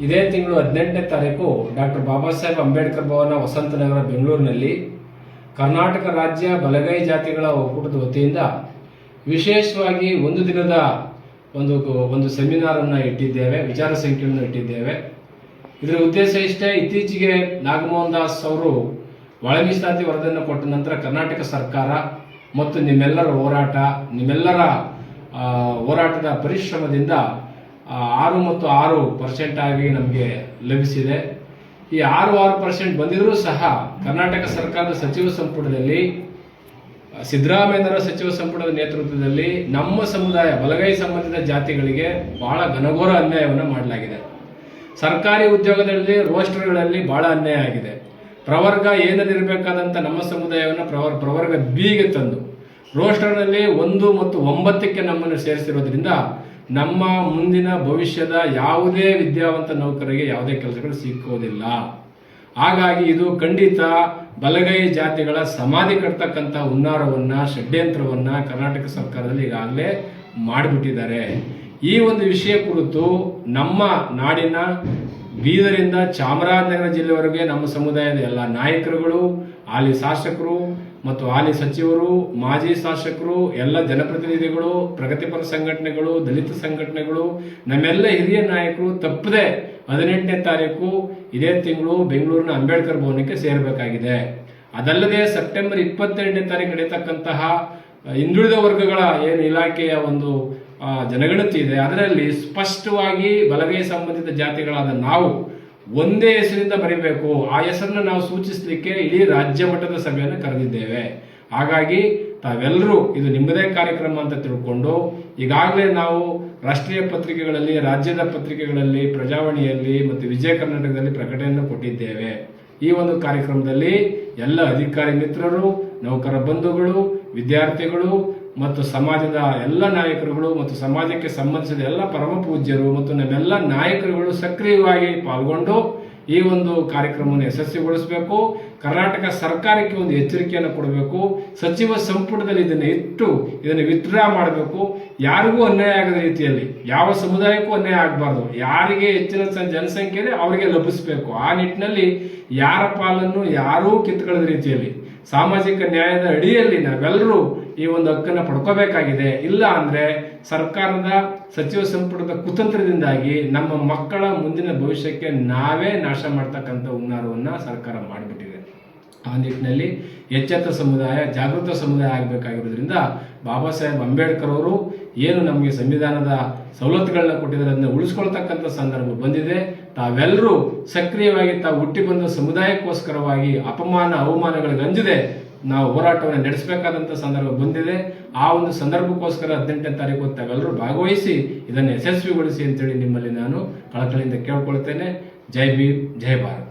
ಇದೇ ತಿಂಗಳು 18ನೇ ತಾರೀಕು ಡಾಕ್ಟರ್ ಬಾಬಾ ಸಾಹೇಬ್ ಅಂಬೇಡ್ಕರ್ ಭವನ ವಸಂತನಗರ ಬೆಂಗಳೂರಿನಲ್ಲಿ ಕರ್ನಾಟಕ ರಾಜ್ಯ ಬಲಗೈ ಜಾತಿಗಳ ಒಕ್ಕೂಟದ ವತಿಯಿಂದ ವಿಶೇಷವಾಗಿ ಒಂದು ದಿನದ ಒಂದು ಸೆಮಿನಾರನ್ನು ಇಟ್ಟಿದ್ದೇವೆ, ವಿಚಾರ ಸಂಕಿರಣವನ್ನು ಇಟ್ಟಿದ್ದೇವೆ. ಇದರ ಉದ್ದೇಶ ಇಷ್ಟೇ. ಇತ್ತೀಚೆಗೆ ನಾಗಮೋಹನ್ ದಾಸ್ ಅವರು ಒಳ ಮೀಸಲಾತಿ ವರದಿಯನ್ನು ಕೊಟ್ಟ ನಂತರ ಕರ್ನಾಟಕ ಸರ್ಕಾರ ಮತ್ತು ನಿಮ್ಮೆಲ್ಲರ ಹೋರಾಟದ ಪರಿಶ್ರಮದಿಂದ 6 ಮತ್ತು 6% ಆಗಿ ನಮಗೆ ಲಭಿಸಿದೆ. ಈ 6% ಬಂದಿದ್ರೂ ಸಹ ಕರ್ನಾಟಕ ಸರ್ಕಾರದ ಸಚಿವ ಸಂಪುಟದಲ್ಲಿ ಸಿದ್ದರಾಮಯ್ಯನವರ ಸಚಿವ ಸಂಪುಟದ ನೇತೃತ್ವದಲ್ಲಿ ನಮ್ಮ ಸಮುದಾಯ ಬಲಗೈ ಸಂಬಂಧಿತ ಜಾತಿಗಳಿಗೆ ಬಹಳ ಘನಘೋರ ಅನ್ಯಾಯವನ್ನು ಮಾಡಲಾಗಿದೆ. ಸರ್ಕಾರಿ ಉದ್ಯೋಗದಲ್ಲಿ ರೋಸ್ಟರ್ಗಳಲ್ಲಿ ಬಹಳ ಅನ್ಯಾಯ ಆಗಿದೆ. ಪ್ರವರ್ಗ ಏನದಿರಬೇಕಾದಂಥ ನಮ್ಮ ಸಮುದಾಯವನ್ನು ಪ್ರವರ್ಗ ಬಿಗೆ ತಂದು ರೋಸ್ಟರ್ನಲ್ಲಿ 1 ಮತ್ತು 9ಕ್ಕೆ ನಮ್ಮನ್ನು ಸೇರಿಸಿರೋದ್ರಿಂದ ನಮ್ಮ ಮುಂದಿನ ಭವಿಷ್ಯದ ಯಾವುದೇ ವಿದ್ಯಾವಂತ ನೌಕರರಿಗೆ ಯಾವುದೇ ಕೆಲಸಗಳು ಸಿಕ್ಕೋದಿಲ್ಲ. ಹಾಗಾಗಿ ಇದು ಖಂಡಿತ ಬಲಗೈ ಜಾತಿಗಳ ಸಮಾಧಿ ಕಟ್ತಕ್ಕಂಥ ಹುನ್ನಾರವನ್ನ, ಷಡ್ಯಂತ್ರವನ್ನ ಕರ್ನಾಟಕ ಸರ್ಕಾರದಲ್ಲಿ ಈಗಾಗಲೇ ಮಾಡಿಬಿಟ್ಟಿದ್ದಾರೆ. ಈ ಒಂದು ವಿಷಯ ಕುರಿತು ನಮ್ಮ ನಾಡಿನ ಬೀದರಿಂದ ಚಾಮರಾಜನಗರ ಜಿಲ್ಲೆವರೆಗೆ ನಮ್ಮ ಸಮುದಾಯದ ಎಲ್ಲ ನಾಯಕರುಗಳು, ಹಾಲಿ ಶಾಸಕರು ಮತ್ತು ಹಾಲಿ ಸಚಿವರು, ಮಾಜಿ ಶಾಸಕರು, ಎಲ್ಲ ಜನಪ್ರತಿನಿಧಿಗಳು, ಪ್ರಗತಿಪರ ಸಂಘಟನೆಗಳು, ದಲಿತ ಸಂಘಟನೆಗಳು, ನಮ್ಮೆಲ್ಲ ಹಿರಿಯ ನಾಯಕರು ತಪ್ಪದೆ 18ನೇ ತಾರೀಕು ಇದೇ ತಿಂಗಳು ಬೆಂಗಳೂರಿನ ಅಂಬೇಡ್ಕರ್ ಭವನಕ್ಕೆ ಸೇರಬೇಕಾಗಿದೆ. ಅದಲ್ಲದೆ ಸೆಪ್ಟೆಂಬರ್ 22ನೇ ತಾರೀಕು ನಡೆಯತಕ್ಕಂತಹ ಹಿಂದುಳಿದ ವರ್ಗಗಳ ಏನು ಇಲಾಖೆಯ ಒಂದು ಜನಗಣತಿ ಇದೆ, ಅದರಲ್ಲಿ ಸ್ಪಷ್ಟವಾಗಿ ಬಲಗೈ ಸಂಬಂಧಿತ ಜಾತಿಗಳಾದ ನಾವು ಒಂದೇ ಹೆಸರಿಂದ ಬರೀಬೇಕು. ಆ ಹೆಸರನ್ನು ನಾವು ಸೂಚಿಸಲಿಕ್ಕೆ ಇಡೀ ರಾಜ್ಯ ಮಟ್ಟದ ಸಭೆಯನ್ನು ಕರೆದಿದ್ದೇವೆ. ಹಾಗಾಗಿ ತಾವೆಲ್ಲರೂ ಇದು ನಿಮ್ಮದೇ ಕಾರ್ಯಕ್ರಮ ಅಂತ ತಿಳ್ಕೊಂಡು ಈಗಾಗಲೇ ನಾವು ರಾಷ್ಟ್ರೀಯ ಪತ್ರಿಕೆಗಳಲ್ಲಿ, ರಾಜ್ಯದ ಪತ್ರಿಕೆಗಳಲ್ಲಿ, ಪ್ರಜಾವಾಣಿಯಲ್ಲಿ ಮತ್ತು ವಿಜಯ ಕರ್ನಾಟಕದಲ್ಲಿ ಪ್ರಕಟಣೆಯನ್ನು ಕೊಟ್ಟಿದ್ದೇವೆ. ಈ ಒಂದು ಕಾರ್ಯಕ್ರಮದಲ್ಲಿ ಎಲ್ಲ ಅಧಿಕಾರಿ ಮಿತ್ರರು, ನೌಕರ ಬಂಧುಗಳು, ವಿದ್ಯಾರ್ಥಿಗಳು ಮತ್ತು ಸಮಾಜದ ಎಲ್ಲ ನಾಯಕರುಗಳು ಮತ್ತು ಸಮಾಜಕ್ಕೆ ಸಂಬಂಧಿಸಿದ ಎಲ್ಲ ಪರಮ ಪೂಜ್ಯರು ಮತ್ತು ನಮ್ಮೆಲ್ಲ ನಾಯಕರುಗಳು ಸಕ್ರಿಯವಾಗಿ ಪಾಲ್ಗೊಂಡು ಈ ಒಂದು ಕಾರ್ಯಕ್ರಮವನ್ನು ಯಶಸ್ವಿಗೊಳಿಸಬೇಕು. ಕರ್ನಾಟಕ ಸರ್ಕಾರಕ್ಕೆ ಒಂದು ಎಚ್ಚರಿಕೆಯನ್ನು ಕೊಡಬೇಕು. ಸಚಿವ ಸಂಪುಟದಲ್ಲಿ ಇದನ್ನು ವಿತ್ಡ್ರಾ ಮಾಡಬೇಕು. ಯಾರಿಗೂ ಅನ್ಯಾಯ ಆಗದ ರೀತಿಯಲ್ಲಿ, ಯಾವ ಸಮುದಾಯಕ್ಕೂ ಅನ್ಯಾಯ ಆಗಬಾರ್ದು. ಯಾರಿಗೆ ಹೆಚ್ಚಿನ ಜನಸಂಖ್ಯೆ ಇದೆ ಅವರಿಗೆ ಲಭಿಸಬೇಕು. ಆ ನಿಟ್ಟಿನಲ್ಲಿ ಯಾರ ಪಾಲನ್ನು ಯಾರೂ ಕಿತ್ಕೊಳ್ಳದ ರೀತಿಯಲ್ಲಿ ಸಾಮಾಜಿಕ ನ್ಯಾಯದ ಅಡಿಯಲ್ಲಿ ನಾವೆಲ್ಲರೂ ಈ ಒಂದು ಹಕ್ಕನ್ನು ಪಡ್ಕೋಬೇಕಾಗಿದೆ. ಇಲ್ಲ ಅಂದ್ರೆ ಸರ್ಕಾರದ ಸಚಿವ ಸಂಪುಟದ ಕುತಂತ್ರದಿಂದಾಗಿ ನಮ್ಮ ಮಕ್ಕಳ ಮುಂದಿನ ಭವಿಷ್ಯಕ್ಕೆ ನಾವೇ ನಾಶ ಮಾಡ್ತಕ್ಕಂಥ ಹುನ್ನಾರವನ್ನ ಸರ್ಕಾರ ಮಾಡಿಬಿಟ್ಟಿದೆ. ಆ ನಿಟ್ಟಿನಲ್ಲಿ ಎಚ್ಚೆತ್ತ ಸಮುದಾಯ, ಜಾಗೃತ ಸಮುದಾಯ ಆಗಬೇಕಾಗಿರೋದ್ರಿಂದ ಬಾಬಾ ಸಾಹೇಬ್ ಅಂಬೇಡ್ಕರ್ ಅವರು ಏನು ನಮಗೆ ಸಂವಿಧಾನದ ಸವಲತ್ತುಗಳನ್ನ ಕೊಟ್ಟಿದ್ದಾರೆ ಅದನ್ನ ಉಳಿಸ್ಕೊಳ್ತಕ್ಕಂಥ ಸಂದರ್ಭ ಬಂದಿದೆ. ತಾವೆಲ್ಲರೂ ಸಕ್ರಿಯವಾಗಿ ತಾವು ಹುಟ್ಟಿ ಬಂದ ಸಮುದಾಯಕ್ಕೋಸ್ಕರವಾಗಿ ಅವಮಾನಗಳಿಗೆ ಅಂಜದೆ ನಾವು ಹೋರಾಟವನ್ನು ನಡೆಸಬೇಕಾದಂಥ ಸಂದರ್ಭ ಬಂದಿದೆ. ಆ ಒಂದು ಸಂದರ್ಭಕ್ಕೋಸ್ಕರ 18ನೇ ತಾರೀಕು ತಾವೆಲ್ಲರೂ ಭಾಗವಹಿಸಿ ಇದನ್ನು ಯಶಸ್ವಿಗೊಳಿಸಿ ಅಂತೇಳಿ ನಿಮ್ಮಲ್ಲಿ ನಾನು ಕಳಕಳಿಯಿಂದ ಕೇಳ್ಕೊಳ್ತೇನೆ. ಜೈ ಭೀಮ್, ಜೈ ಭಾರತ್.